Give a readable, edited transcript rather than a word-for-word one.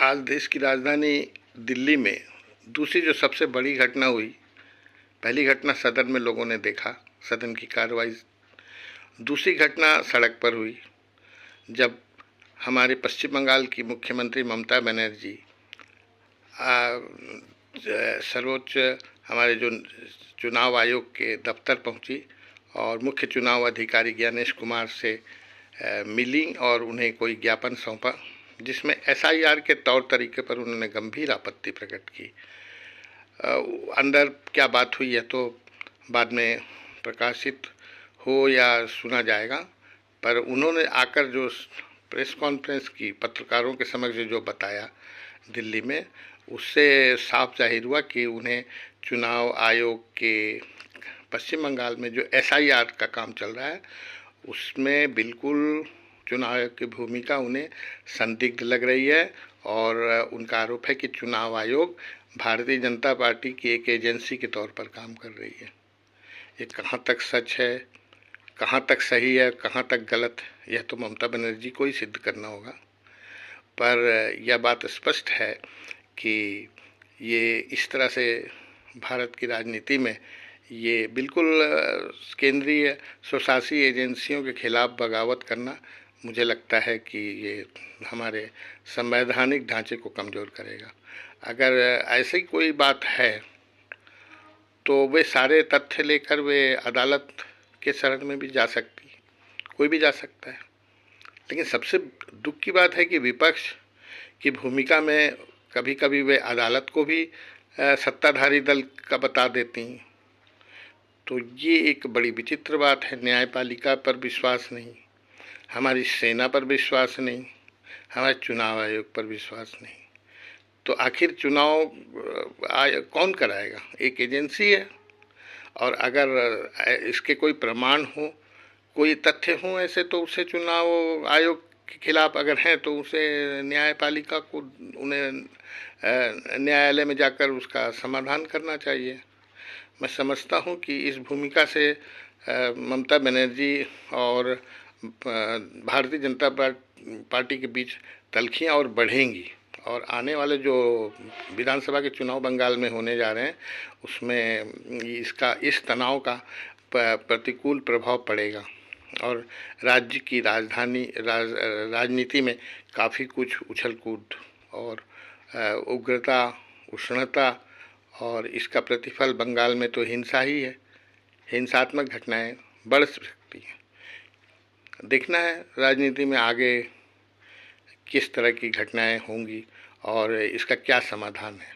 आज देश की राजधानी दिल्ली में दूसरी जो सबसे बड़ी घटना हुई, पहली घटना सदन में लोगों ने देखा, सदन की कार्रवाई। दूसरी घटना सड़क पर हुई, जब हमारे पश्चिम बंगाल की मुख्यमंत्री ममता बनर्जी सर्वोच्च हमारे जो चुनाव आयोग के दफ्तर पहुंची और मुख्य चुनाव अधिकारी ज्ञानेश कुमार से मिली और उन्हें कोई ज्ञापन सौंपा, जिसमें एसआईआर के तौर तरीके पर उन्होंने गंभीर आपत्ति प्रकट की। अंदर क्या बात हुई है तो बाद में प्रकाशित हो या सुना जाएगा, पर उन्होंने आकर जो प्रेस कॉन्फ्रेंस की पत्रकारों के समक्ष जो बताया दिल्ली में, उससे साफ जाहिर हुआ कि उन्हें चुनाव आयोग के पश्चिम बंगाल में जो एसआईआर का काम चल रहा है उसमें बिल्कुल चुनाव आयोग की भूमिका उन्हें संदिग्ध लग रही है और उनका आरोप है कि चुनाव आयोग भारतीय जनता पार्टी की एक एजेंसी के तौर पर काम कर रही है। ये कहाँ तक सच है, कहाँ तक सही है, कहाँ तक गलत, यह तो ममता बनर्जी को ही सिद्ध करना होगा, पर यह बात स्पष्ट है कि ये इस तरह से भारत की राजनीति में ये बिल्कुल केंद्रीय स्वशासी एजेंसियों के खिलाफ बगावत करना, मुझे लगता है कि ये हमारे संवैधानिक ढांचे को कमज़ोर करेगा। अगर ऐसी कोई बात है तो वे सारे तथ्य लेकर वे अदालत के शरण में भी जा सकती, कोई भी जा सकता है। लेकिन सबसे दुख की बात है कि विपक्ष की भूमिका में कभी कभी वे अदालत को भी सत्ताधारी दल का बता देती हैं। तो ये एक बड़ी विचित्र बात है। न्यायपालिका पर विश्वास नहीं, हमारी सेना पर विश्वास नहीं, हमारे चुनाव आयोग पर विश्वास नहीं, तो आखिर चुनाव कौन कराएगा? एक एजेंसी है, और अगर इसके कोई प्रमाण हो, कोई तथ्य हो ऐसे, तो उसे चुनाव आयोग के खिलाफ अगर हैं तो उसे न्यायपालिका को उन्हें न्यायालय में जाकर उसका समाधान करना चाहिए। मैं समझता हूं कि इस भूमिका से ममता बनर्जी और भारतीय जनता पार्टी के बीच तल्खियाँ और बढ़ेंगी, और आने वाले जो विधानसभा के चुनाव बंगाल में होने जा रहे हैं उसमें इस तनाव का प्रतिकूल प्रभाव पड़ेगा और राज्य की राजनीति में काफ़ी कुछ उछल कूद और उग्रता, उष्णता, और इसका प्रतिफल बंगाल में तो हिंसा ही है। हिंसात्मक घटनाएं बढ़ सकती हैं। देखना है राजनीति में आगे किस तरह की घटनाएं होंगी और इसका क्या समाधान है।